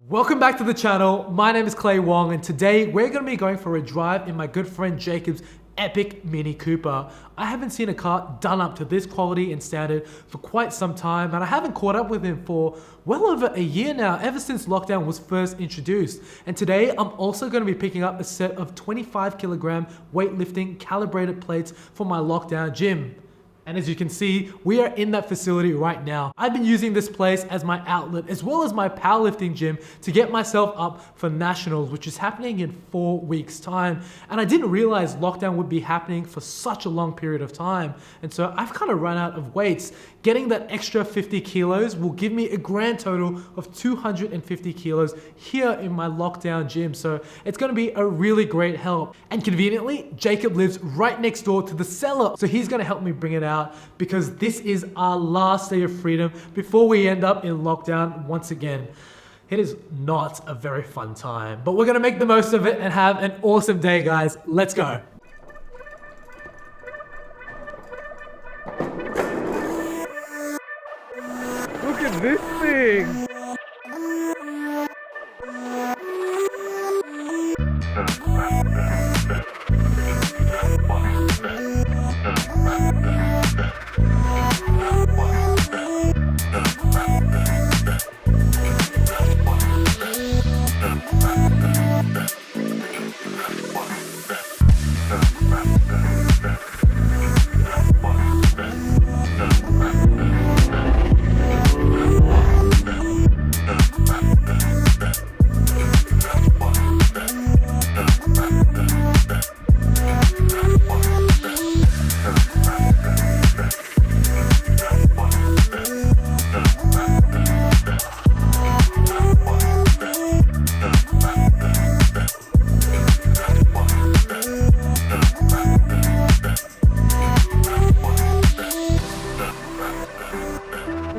Welcome back to the channel. My name is Wong, and today we're going to be going for a drive in my good friend Jacob's epic Mini Cooper. I haven't seen a car done up to this quality and standard for quite some time, and I haven't caught up with him for well over a year now, ever since lockdown was first introduced. And today I'm also going to be picking up a set of 25 kilogram weightlifting calibrated plates for my lockdown gym. And as you can see, we are in that facility right now. I've been using this place as my outlet as well as my powerlifting gym to get myself up for nationals, which is happening in 4 weeks time. And I didn't realize lockdown would be happening for such a long period of time. And so I've kind of run out of weights. Getting that extra 50 kilos will give me a grand total of 250 kilos here in my lockdown gym. So it's going to be a really great help. And conveniently, Jacob lives right next door to the cellar. So he's going to help me bring it out, because this is our last day of freedom before we end up in lockdown once again. It is not a very fun time, but we're gonna make the most of it and have an awesome day, guys. Let's go. Look at this thing.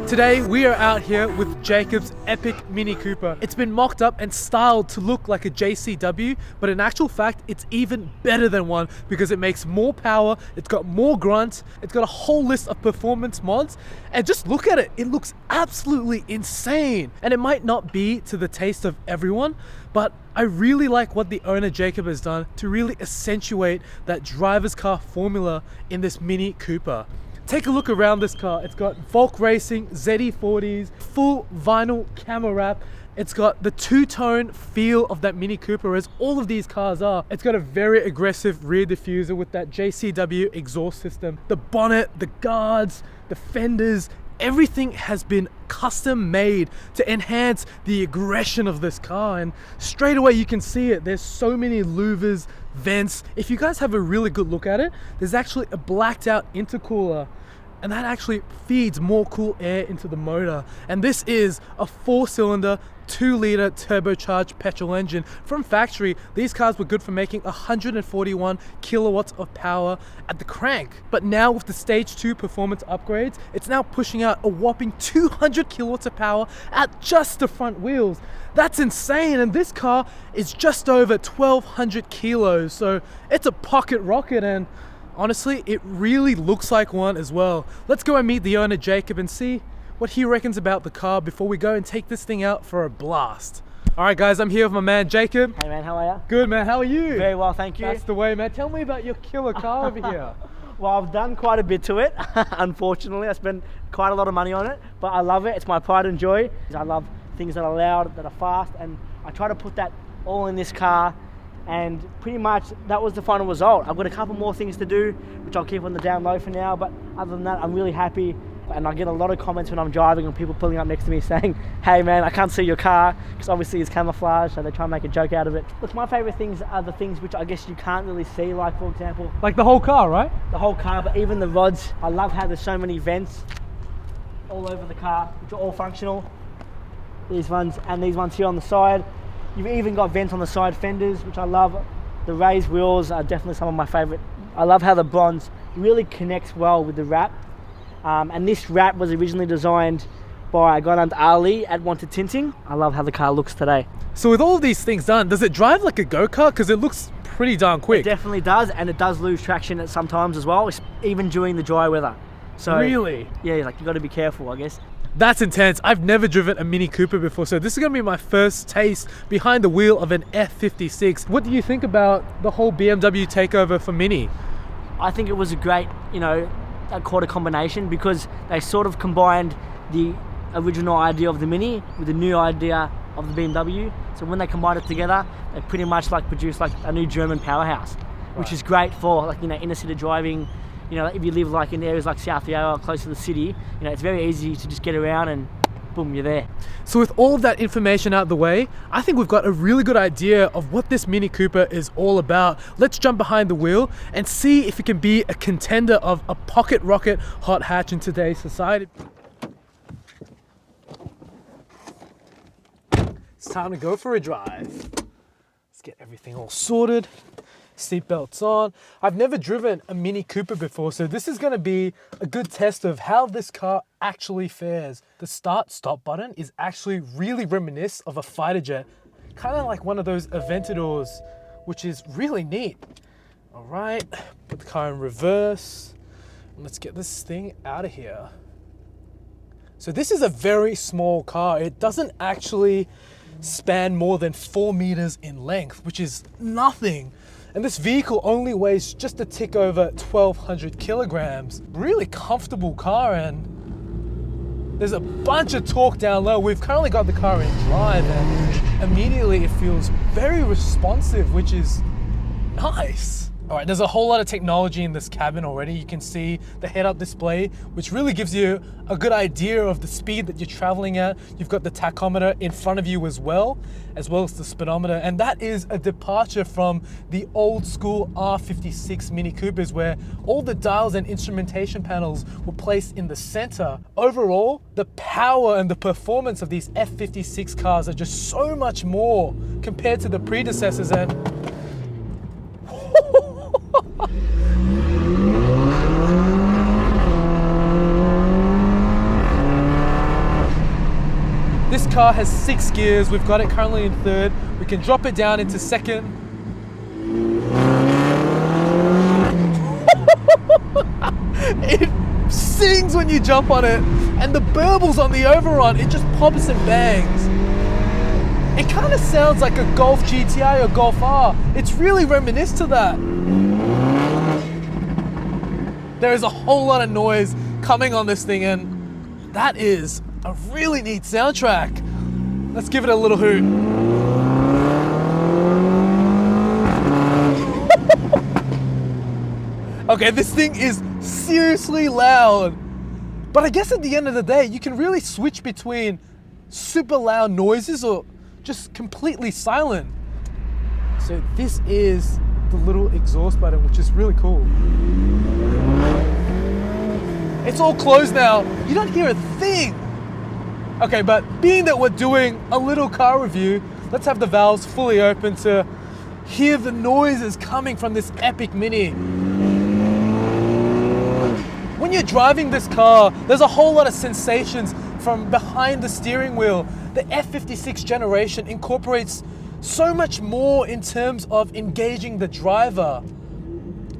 Today we are out here with Jacob's epic Mini Cooper. It's been mocked up and styled to look like a JCW, but in actual fact it's even better than one because it makes more power, it's got more grunt, it's got a whole list of performance mods, and just look at it, it looks absolutely insane. And it might not be to the taste of everyone, but I really like what the owner Jacob has done to really accentuate that driver's car formula in this Mini Cooper. Take a look around this car. It's got Volk Racing ZE40s, full vinyl camo wrap. It's got the two-tone feel of that Mini Cooper, as all of these cars are. It's got a very aggressive rear diffuser with that JCW exhaust system. The bonnet, the guards, the fenders, everything has been custom made to enhance the aggression of this car, and straight away you can see it. There's so many louvers, vents. If you guys have a really good look at it, there's actually a blacked out intercooler, and that actually feeds more cool air into the motor. And this is a 4-cylinder 2-liter turbocharged petrol engine from factory. These cars were good for making 141 kilowatts of power at the crank, but now with the stage 2 performance upgrades, it's now pushing out a whopping 200 kilowatts of power at just the front wheels. That's insane. And this car is just over 1,200 kilos, so it's a pocket rocket, and honestly it really looks like one as well. Let's go and meet the owner Jacob and see what he reckons about the car before we go and take this thing out for a blast. All right guys, I'm here with my man Jacob. Hey man, how are you? Good man, how are you? Very well, thank you. That's the way, man. Tell me about your killer car over here. Well, I've done quite a bit to it. Unfortunately, I spent quite a lot of money on it, but I love it. It's my pride and joy. I love things that are loud, that are fast, and I try to put that all in this car, and pretty much that was the final result. I've got a couple more things to do, which I'll keep on the down low for now, but other than that, I'm really happy. And I get a lot of comments when I'm driving and people pulling up next to me saying, hey man, I can't see your car, because obviously it's camouflage, so they try and make a joke out of it. Look, my favorite things are the things which I guess you can't really see, like for example, like the whole car, right? The whole car, but even the rods. I love how there's so many vents all over the car, which are all functional. These ones and these ones here on the side. You've even got vents on the side fenders, which I love. The raised wheels are definitely some of my favorite. I love how the bronze really connects well with the wrap. And this wrap was originally designed by a guy named Ali at Wanted Tinting. I love how the car looks today. So with all of these things done, does it drive like a go-kart? Because it looks pretty darn quick. It definitely does, and it does lose traction at sometimes as well, even during the dry weather. So really? Yeah, like you got to be careful, I guess. That's intense. I've never driven a Mini Cooper before, so this is gonna be my first taste behind the wheel of an F56. What do you think about the whole BMW takeover for Mini? I think it was a great, a quarter combination, because they sort of combined the original idea of the Mini with the new idea of the BMW. So when they combined it together, they pretty much produced a new German powerhouse, which is great for inner city driving. If you live in areas like South Yarra, close to the city, it's very easy to just get around and boom, you're there. So with all of that information out of the way, I think we've got a really good idea of what this Mini Cooper is all about. Let's jump behind the wheel and see if it can be a contender of a pocket rocket hot hatch in today's society. It's time to go for a drive. Let's get everything all sorted. Seatbelts on. I've never driven a Mini Cooper before, so this is going to be a good test of how this car actually fares. The start-stop button is actually really reminiscent of a fighter jet, kind of like one of those Aventadors, which is really neat. All right, put the car in reverse. Let's get this thing out of here. So this is a very small car. It doesn't actually span more than 4 meters in length, which is nothing. And this vehicle only weighs just a tick over 1,200 kilograms. Really comfortable car, and there's a bunch of torque down low. We've currently got the car in drive, and immediately it feels very responsive, which is nice. All right, there's a whole lot of technology in this cabin already. You can see the head-up display, which really gives you a good idea of the speed that you're traveling at. You've got the tachometer in front of you as well as the speedometer. And that is a departure from the old school R56 Mini Coopers, where all the dials and instrumentation panels were placed in the center. Overall, the power and the performance of these F56 cars are just so much more compared to the predecessors. And this car has 6 gears. We've got it currently in third. We can drop it down into second. It sings when you jump on it, and the burbles on the overrun, it just pops and bangs. It kind of sounds like a Golf GTI or Golf R. It's really reminiscent to that. There is a whole lot of noise coming on this thing, and that is a really neat soundtrack. Let's give it a little hoot. Okay, this thing is seriously loud. But I guess at the end of the day, you can really switch between super loud noises or just completely silent. So this is the little exhaust button, which is really cool. It's all closed now. You don't hear a thing. Okay, but being that we're doing a little car review, let's have the valves fully open to hear the noises coming from this epic Mini. When you're driving this car, there's a whole lot of sensations from behind the steering wheel. The F56 generation incorporates so much more in terms of engaging the driver.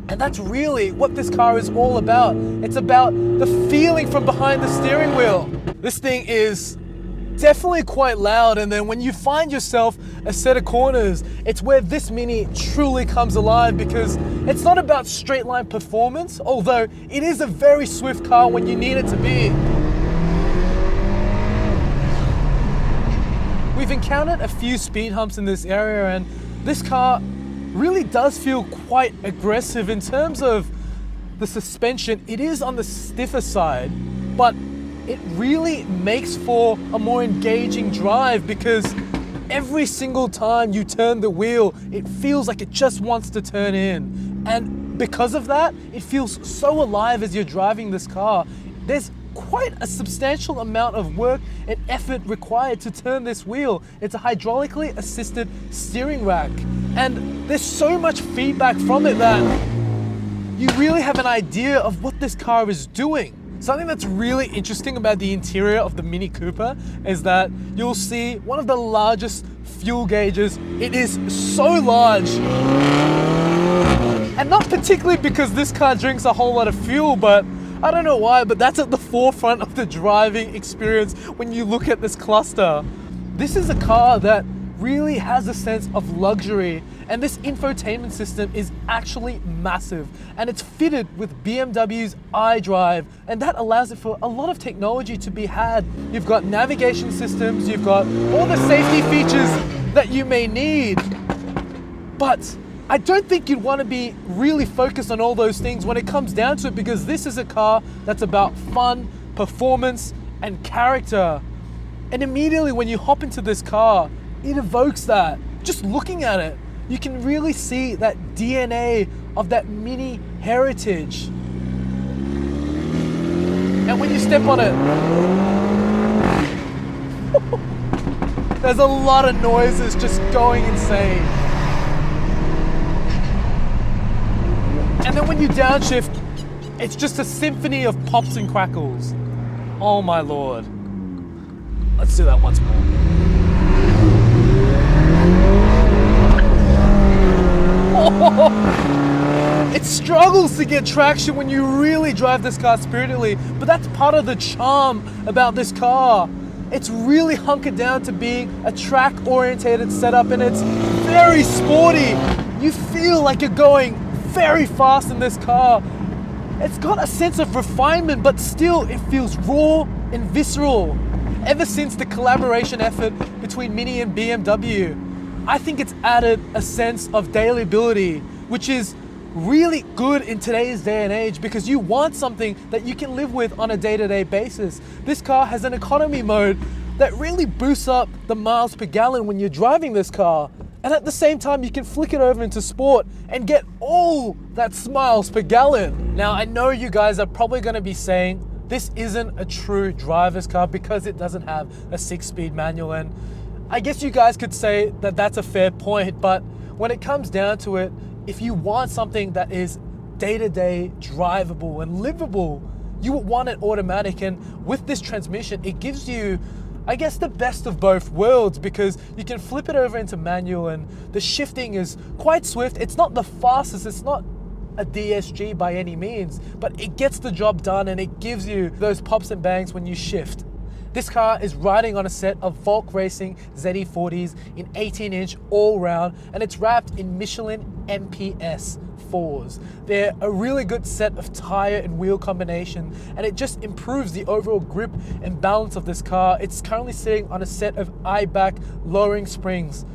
And that's really what this car is all about. It's about the feeling from behind the steering wheel. This thing is definitely quite loud, and then when you find yourself a set of corners, it's where this Mini truly comes alive, because it's not about straight line performance, although it is a very swift car when you need it to be. We've encountered a few speed humps in this area, and this car really does feel quite aggressive in terms of the suspension. It is on the stiffer side, but it really makes for a more engaging drive, because every single time you turn the wheel, it feels like it just wants to turn in. And because of that, it feels so alive as you're driving this car. There's quite a substantial amount of work and effort required to turn this wheel. It's a hydraulically assisted steering rack, and there's so much feedback from it that you really have an idea of what this car is doing. Something that's really interesting about the interior of the Mini Cooper is that you'll see one of the largest fuel gauges. It is so large, and not particularly because this car drinks a whole lot of fuel, but I don't know why, but that's at the forefront of the driving experience when you look at this cluster. This is a car that really has a sense of luxury, and this infotainment system is actually massive, and it's fitted with BMW's iDrive, and that allows it for a lot of technology to be had. You've got navigation systems, you've got all the safety features that you may need, but I don't think you'd want to be really focused on all those things when it comes down to it, because this is a car that's about fun, performance, and character. And immediately when you hop into this car, it evokes that. Just looking at it, you can really see that DNA of that Mini heritage. And when you step on it, there's a lot of noises just going insane. And then when you downshift, it's just a symphony of pops and crackles. Oh my lord. Let's do that once more. It struggles to get traction when you really drive this car spiritedly, but that's part of the charm about this car. It's really hunkered down to being a track-orientated setup, and it's very sporty. You feel like you're going very fast in this car. It's got a sense of refinement, but still it feels raw and visceral. Ever since the collaboration effort between Mini and BMW, I think it's added a sense of dailyability, which is really good in today's day and age, because you want something that you can live with on a day-to-day basis. This car has an economy mode that really boosts up the miles per gallon when you're driving this car. And at the same time, you can flick it over into sport and get all that miles per gallon. Now, I know you guys are probably gonna be saying, this isn't a true driver's car because it doesn't have a 6-speed manual, and I guess you guys could say that that's a fair point, but when it comes down to it, if you want something that is day-to-day drivable and livable, you would want it automatic. And with this transmission, it gives you, I guess, the best of both worlds, because you can flip it over into manual and the shifting is quite swift. It's not the fastest, it's not a DSG by any means, but it gets the job done and it gives you those pops and bangs when you shift. This car is riding on a set of Volk Racing ZE40s in 18-inch all-round, and it's wrapped in Michelin MPS 4s. They're a really good set of tire and wheel combination, and it just improves the overall grip and balance of this car. It's currently sitting on a set of I-back lowering springs,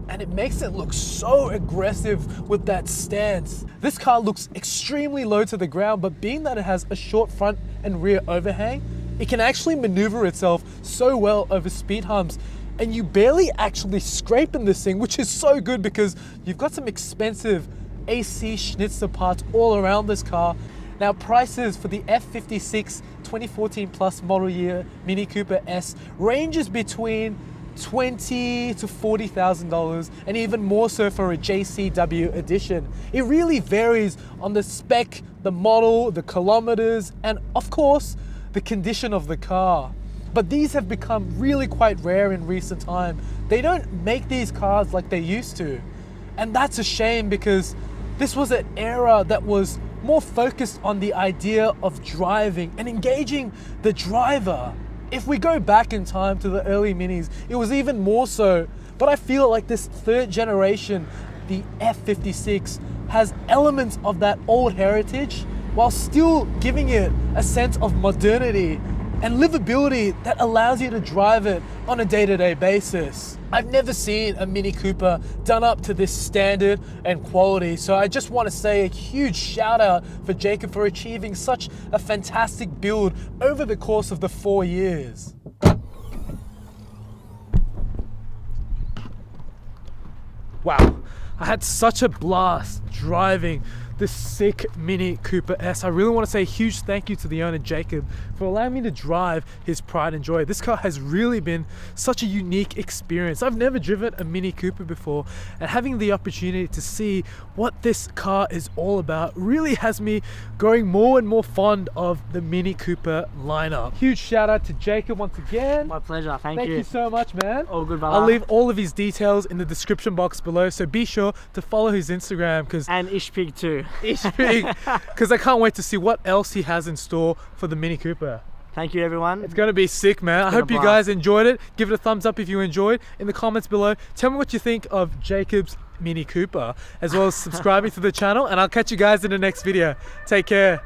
and it makes it look so aggressive with that stance. This car looks extremely low to the ground, but being that it has a short front and rear overhang, it can actually maneuver itself so well over speed humps, and you barely actually scrape in this thing, which is so good because you've got some expensive AC Schnitzer parts all around this car. Now, prices for the F56 2014 plus model year Mini Cooper S ranges between $20,000 to $40,000, and even more so for a JCW edition. It really varies on the spec, the model, the kilometers, and of course, the condition of the car. But these have become really quite rare in recent time. They don't make these cars like they used to. And that's a shame, because this was an era that was more focused on the idea of driving and engaging the driver. If we go back in time to the early Minis, it was even more so. But I feel like this third generation, the F56, has elements of that old heritage while still giving it a sense of modernity and livability that allows you to drive it on a day-to-day basis. I've never seen a Mini Cooper done up to this standard and quality, so I just want to say a huge shout out for Jacob for achieving such a fantastic build over the course of the 4 years. Wow, I had such a blast driving this sick Mini Cooper S. I really want to say a huge thank you to the owner Jacob for allowing me to drive his pride and joy. This car has really been such a unique experience. I've never driven a Mini Cooper before, and having the opportunity to see what this car is all about really has me growing more and more fond of the Mini Cooper lineup. Huge shout out to Jacob once again. My pleasure, thank you. Thank you so much, man. All good, brother. I'll leave all of his details in the description box below, so be sure to follow his Instagram, because and Ishpig too. Ish big. Because I can't wait to see what else he has in store for the Mini Cooper. Thank you, everyone. It's gonna be sick, man. I hope you guys enjoyed it. Give it a thumbs up if you enjoyed. In the comments below, tell me what you think of Jacob's Mini Cooper, as well as subscribing to the channel, and I'll catch you guys in the next video. Take care.